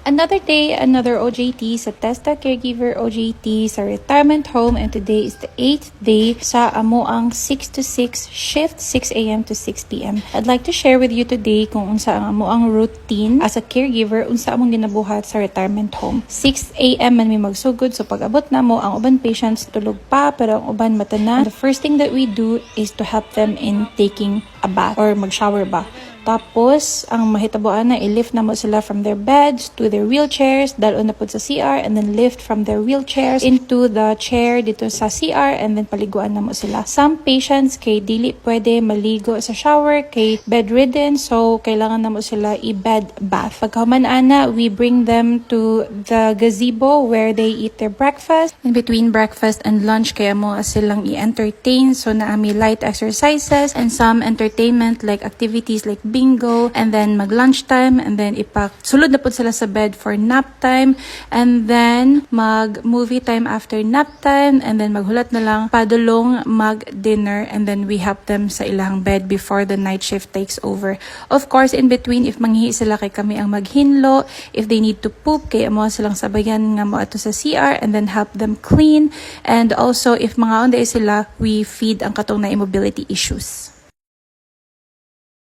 Another day, another OJT sa Testa Caregiver OJT sa retirement home, and today is the 8th day sa amoang 6 to 6 shift, 6 a.m. to 6 p.m. I'd like to share with you today kung unsa ang amoang routine as a caregiver, unsa among ginabuhat sa retirement home. 6 a.m. man may magsugod, so pag abot na mo, ang uban patients tulog pa, pero ang uban mata na. The first thing that we do is to help them in taking a bath or mag-shower ba. Tapos, ang mahitabuan na, i-lift na mo sila from their beds to their wheelchairs, dalon na po sa CR, and then lift from their wheelchairs into the chair dito sa CR, and then paliguan na mo sila. Some patients kay dili pwede maligo sa shower, kay bedridden, so kailangan na mo sila i-bed bath. Pagkahuman ana, we bring them to the gazebo where they eat their breakfast. In between breakfast and lunch, kaya mo silang i-entertain, so naami light exercises and some entertainment like activities like bingo, and then mag lunchtime, and then sulod na po sila sa bed for nap time, and then mag movie time after nap time, and then maghulat na lang padulong mag dinner, and then we help them sa ilang bed before the night shift takes over. Of course, in between, if manghihi sila kay kami ang maghinlo, if they need to poop, kaya mo silang sabayan nga mo ato sa CR, and then help them clean, and also if mga onday sila, we feed ang katong na immobility issues.